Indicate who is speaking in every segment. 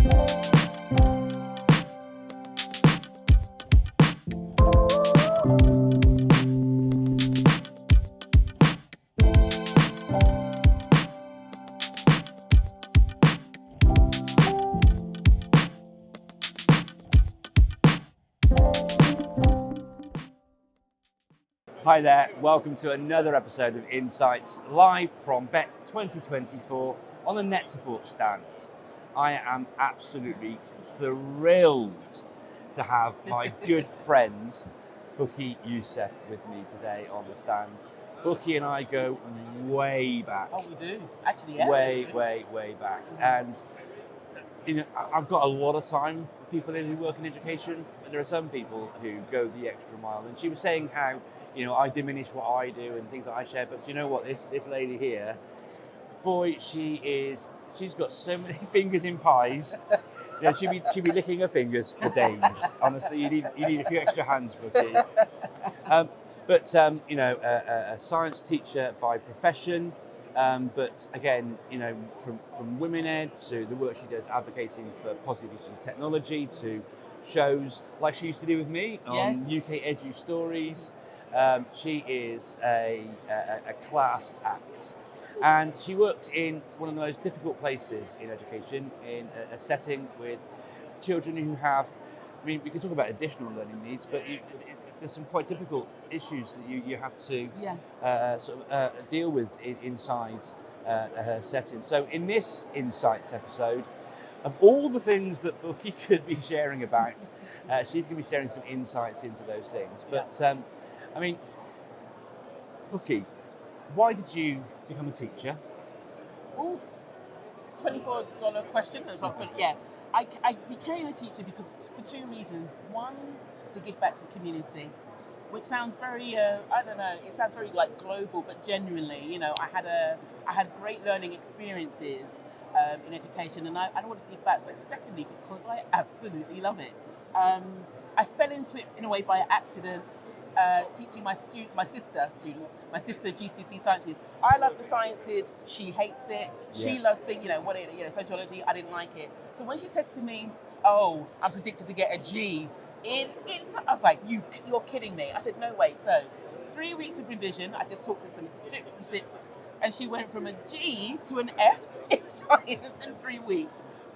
Speaker 1: Hi there, welcome to another episode of Insights live from Bett 2024 on the NetSupport stand. I am absolutely thrilled to have my good friend Bukky Yusuf with me today on the stand. Bukky and I go way back.
Speaker 2: Oh, we do? Actually, yeah.
Speaker 1: Way back. And you know, I've got a lot of time for people who work in education, but there are some people who go the extra mile. And she was saying how, you know, I diminish what I do and things that I share, but you know what, this lady here, boy, she's got so many fingers in pies. You know, she'd be licking her fingers for days. Honestly, you need a few extra hands, Bukky. You know, a science teacher by profession, but again, you know, from Women Ed to the work she does advocating for positive use of technology to shows like she used to do with me on UK Edu Stories. She is a class act, and she works in one of the most difficult places in education, in a setting with children who have, I mean, we can talk about additional learning needs, but there's some quite difficult issues that you have to deal with inside her setting. So in this Insights episode, of all the things that Bukky could be sharing about, she's going to be sharing some insights into those things. But I mean, Bukky, why did you become a teacher?
Speaker 2: Oh, $24 question. Yeah, I became a teacher because for two reasons. One, to give back to the community, which sounds very, I don't know, it sounds very like global, but genuinely, you know, I had great learning experiences in education, and I wanted to give back. But secondly, because I absolutely love it. I fell into it in a way by accident. Teaching my sister GCSE sciences. I love the sciences. She hates it. She loves things, sociology. I didn't like it. So when she said to me, "Oh, I'm predicted to get a G," I was like, "You're kidding me!" I said, "No way." So 3 weeks of revision. I just talked to some strips and sips, and she went from a G to an F in science in 3 weeks.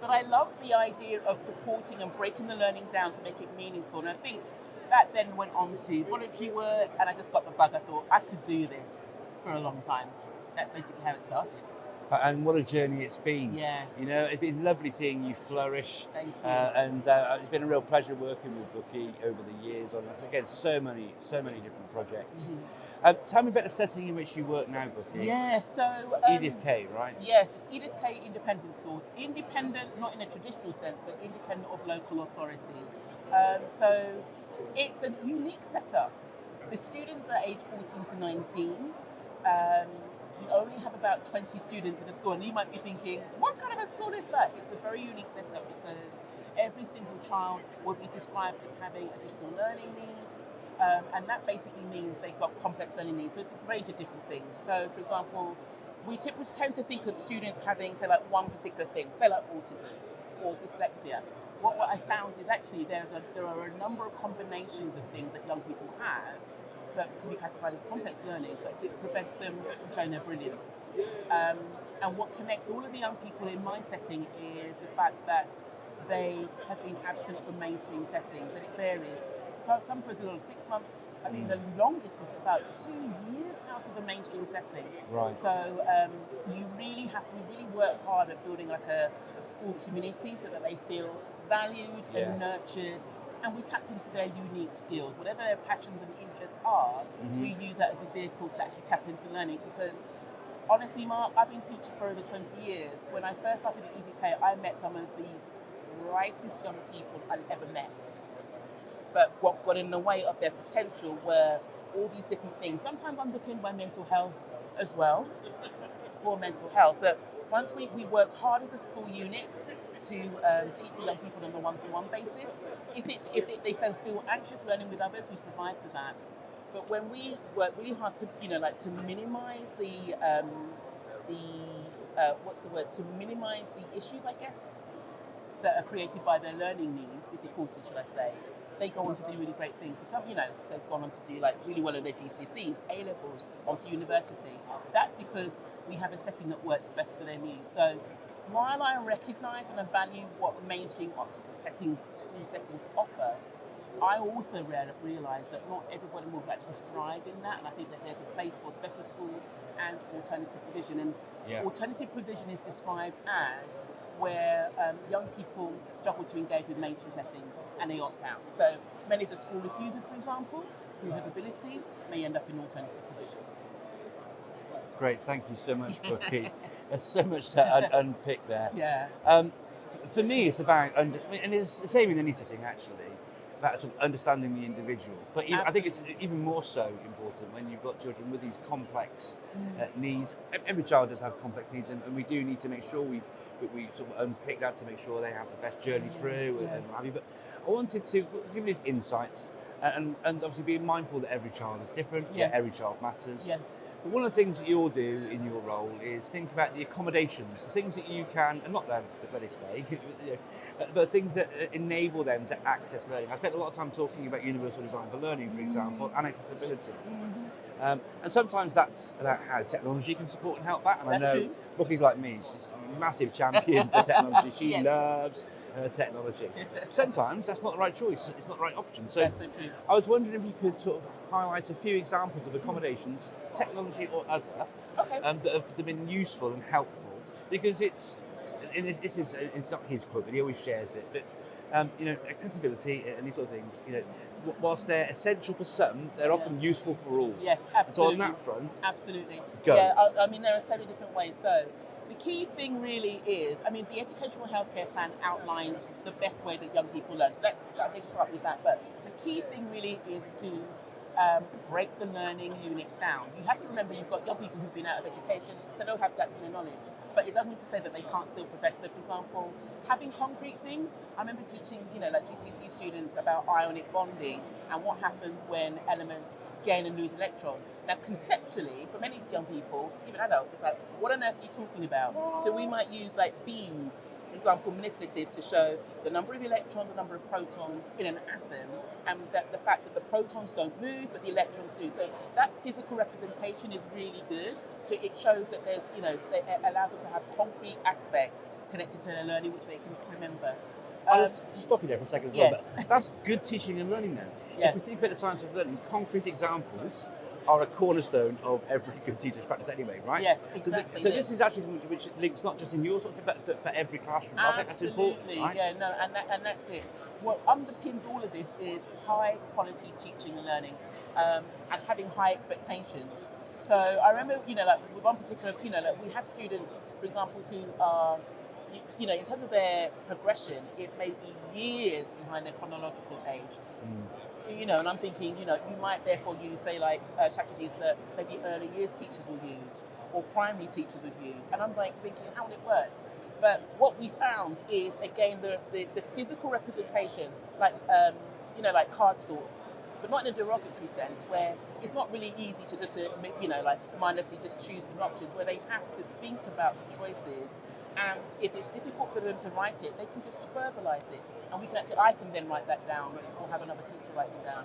Speaker 2: But I love the idea of supporting and breaking the learning down to make it meaningful, and I think that then went on to voluntary work, and I just got the bug. I thought I could do this for a long time. That's basically how it started.
Speaker 1: And what a journey it's been.
Speaker 2: Yeah.
Speaker 1: You know, it's been lovely seeing you flourish.
Speaker 2: Thank you.
Speaker 1: And it's been a real pleasure working with Bukky over the years on, again, so many different projects. Mm-hmm. Tell me about the setting in which you work now, Bukky.
Speaker 2: Yeah, so...
Speaker 1: Edith K, right?
Speaker 2: Yes, it's Edith K Independent School. Independent, not in a traditional sense, but independent of local authorities. So it's a unique setup. The students are aged 14 to 19. We only have about 20 students in the school, and you might be thinking, what kind of a school is that? It's a very unique setup because every single child will be described as having additional learning needs, and that basically means they've got complex learning needs. So it's a range of different things. So, for example, we tend to think of students having, say, like one particular thing, say like autism or dyslexia. What I found is actually there are a number of combinations of things that young people have that can be classified as complex learning, but it prevents them from showing their brilliance. And what connects all of the young people in my setting is the fact that they have been absent from mainstream settings, and it varies. Some for as little as 6 months. I think the longest was about 2 years out of the mainstream setting.
Speaker 1: Right.
Speaker 2: So we really work hard at building like a school community so that they feel valued and nurtured, and we tap into their unique skills. Whatever their passions and interests are, we use that as a vehicle to actually tap into learning. Because honestly, Mark, I've been teaching for over 20 years. When I first started at EDK, I met some of the brightest young people I've ever met. But what got in the way of their potential were all these different things, sometimes underpinned by mental health as well, for mental health. But once we work hard as a school unit to teach the young people on a one-to-one basis. If they feel anxious learning with others, we provide for that. But when we work really hard to to minimise to minimise the issues, I guess. that are created by their learning needs, difficulty, should I say, they go on to do really great things. So some, they've gone on to do like really well in their GCSEs, A-levels, onto university. That's because we have a setting that works best for their needs. So while I recognise and I value what mainstream school settings offer, I also realise that not everybody will actually strive in that, and I think that there's a place for special schools and alternative provision. And alternative provision is described as where young people struggle to engage with mainstream settings and they opt out. So many of the school refusers, for example, who have ability, may end up in alternative provisions.
Speaker 1: Great, thank you so much, Bukky. There's so much to unpick there.
Speaker 2: Yeah.
Speaker 1: For me, it's about, and it's the same in any setting actually, about sort of understanding the individual. But even, I think it's even more so important when you've got children with these complex needs. Every child does have complex needs, and we do need to make sure we sort of unpick that to make sure they have the best journey through and what have you. But I wanted to give you these insights and obviously being mindful that every child is different, every child matters.
Speaker 2: Yes.
Speaker 1: But one of the things that you'll do in your role is think about the accommodations, the things that you can, and not them, where they stay, but things that enable them to access learning. I spent a lot of time talking about universal design for learning, for example, and accessibility. And sometimes that's about how technology can support and help that. And
Speaker 2: That's
Speaker 1: I know
Speaker 2: true.
Speaker 1: Bukky's like me, she's a massive champion for technology. She loves her technology. Sometimes that's not the right choice, it's not the right option. So
Speaker 2: That's so true.
Speaker 1: I was wondering if you could sort of highlight a few examples of accommodations, technology or other, that have been useful and helpful, because it's not his quote, but he always shares it. But accessibility and these sort of things, whilst they're essential for some, they're often useful for all.
Speaker 2: Yes, absolutely.
Speaker 1: So on that front,
Speaker 2: absolutely.
Speaker 1: go.
Speaker 2: Yeah, I mean, there are so many different ways. So the key thing really is, I mean, the educational healthcare plan outlines the best way that young people learn. So let's start with that. But the key thing really is to break the learning units down. You have to remember you've got young people who've been out of education, they don't have gaps in their knowledge. But it doesn't mean to say that they can't still progress. So, for example, having concrete things, I remember teaching, like GCSE students about ionic bonding and what happens when elements gain and lose electrons. Now, conceptually, for many young people, even adults, it's like, what on earth are you talking about? So we might use like beads, for example, manipulative, to show the number of electrons, the number of protons in an atom, and the fact that the protons don't move, but the electrons do. So that physical representation is really good. So it shows that there's, it allows them to have concrete aspects connected to their learning, which they can remember.
Speaker 1: I'll just stop you there for a second as well,
Speaker 2: Yes.
Speaker 1: but that's good teaching and learning then.
Speaker 2: Yeah.
Speaker 1: If we think about the science of learning, concrete examples are a cornerstone of every good teacher's practice anyway, right?
Speaker 2: Yes, exactly.
Speaker 1: So this is actually something which links not just in your sort of, but for every classroom. I think that's important, right?
Speaker 2: Yeah, no, and that's it. What underpins all of this is high quality teaching and learning, and having high expectations. So I remember, like with one particular, like we have students, for example, who are, in terms of their progression, it may be years behind their chronological age. And I'm thinking, you might therefore use, say, like strategies that maybe early years teachers will use or primary teachers would use. And I'm like thinking, how will it work? But what we found is, again, the physical representation, like, like card sorts, but not in a derogatory sense, where it's not really easy to just, like mindlessly just choose some options, where they have to think about the choices. And if it's difficult for them to write it, they can just verbalize it. And I can then write that down, or have another teacher write it down.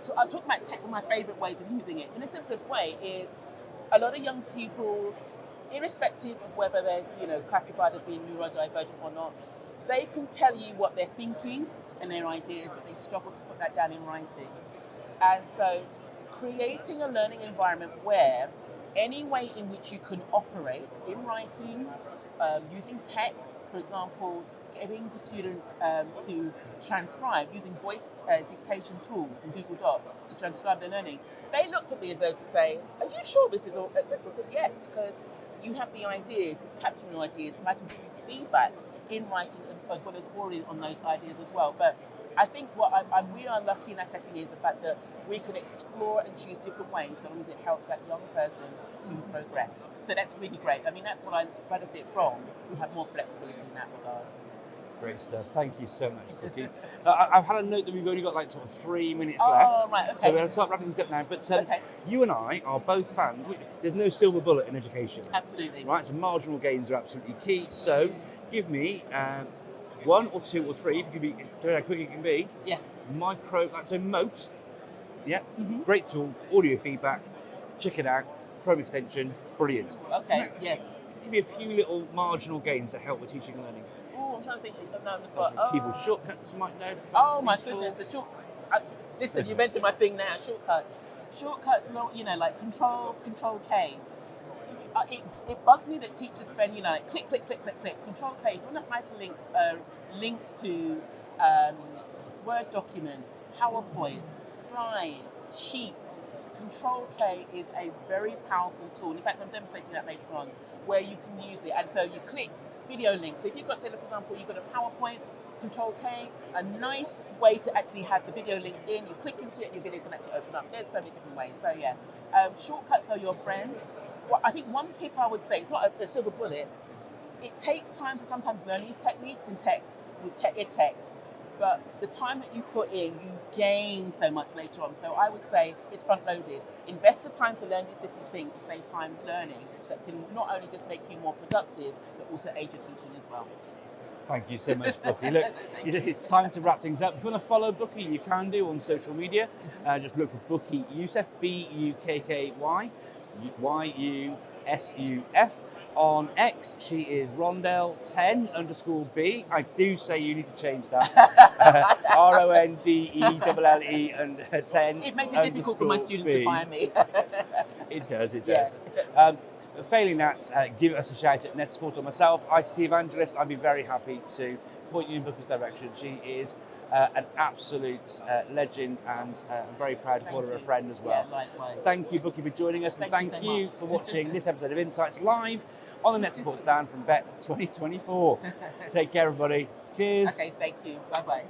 Speaker 2: So I'll talk about tech, my favorite ways of using it. In the simplest way is, a lot of young people, irrespective of whether they're, classified as being neurodivergent or not, they can tell you what they're thinking and their ideas, but they struggle to put that down in writing. And so creating a learning environment where any way in which you can operate in writing, using tech, for example, getting the students to transcribe using voice dictation tools in Google Docs to transcribe their learning. They looked at me as though to say, are you sure this is all acceptable? I said, yes, because you have the ideas, it's capturing your ideas, and I can give you feedback in writing as well as orally on those ideas as well. But I think what we are lucky in that setting is the fact that we can explore and choose different ways so long as it helps that young person to progress. So that's really great. I mean, that's what I benefit from. We have more flexibility in that regard.
Speaker 1: Great stuff. Thank you so much, Bukky. I've had a note that we've only got like sort of 3 minutes left.
Speaker 2: Right, okay.
Speaker 1: So we're going to start wrapping things up now. But you and I are both fans. There's no silver bullet in education.
Speaker 2: Absolutely.
Speaker 1: Right, so marginal gains are absolutely key. So give me 1 or 2 or 3, if you can be how quick you can be.
Speaker 2: Yeah.
Speaker 1: So Moat, yeah, great tool, audio feedback, check it out, Chrome extension, brilliant.
Speaker 2: Okay, yeah.
Speaker 1: Give me a few little marginal gains that help with teaching and learning.
Speaker 2: Oh, I'm trying to think of the numbers. But
Speaker 1: Keyboard shortcuts you might know.
Speaker 2: oh my goodness, the listen, you mentioned my thing now, shortcuts. Shortcuts, like Control K. It bugs me that teachers spend, like click, Control K. If you want to hyperlink links to Word documents, PowerPoints, slides, sheets, Control K is a very powerful tool. In fact, I'm demonstrating that later on, where you can use it. And so you click video links. So if you've got, say, for example, you've got a PowerPoint, Control K, a nice way to actually have the video link in. You click into it and your video can actually open up. There's so many different ways. So yeah, shortcuts are your friend. Well, I think one tip I would say, it's not a silver bullet. It takes time to sometimes learn these techniques in tech, with tech. But the time that you put in, you gain so much later on. So I would say it's front-loaded. Invest the time to learn these different things to save time learning that can not only just make you more productive, but also aid your teaching as well.
Speaker 1: Thank you so much, Bukky. Look, it's time to wrap things up. If you want to follow Bukky, you can do on social media. Just look for Bukky Yusuf, Bukky Yusuf. On X, she is Rondell10_B. I do say you need to change that. RONDELLE and 10.
Speaker 2: It makes it difficult for my students to find me.
Speaker 1: It does.
Speaker 2: Yeah.
Speaker 1: Failing that, give us a shout at NetSupport or myself, ICT Evangelist. I'd be very happy to point you in Bukky's direction. She is an absolute legend, and I'm very proud to call her a friend as well.
Speaker 2: Yeah, likewise.
Speaker 1: Thank you, Bukky, for joining us, and thank you for watching this episode of Insights live on the NetSupport stand from Bett 2024. Take care, everybody. Cheers.
Speaker 2: Okay, thank you. Bye-bye.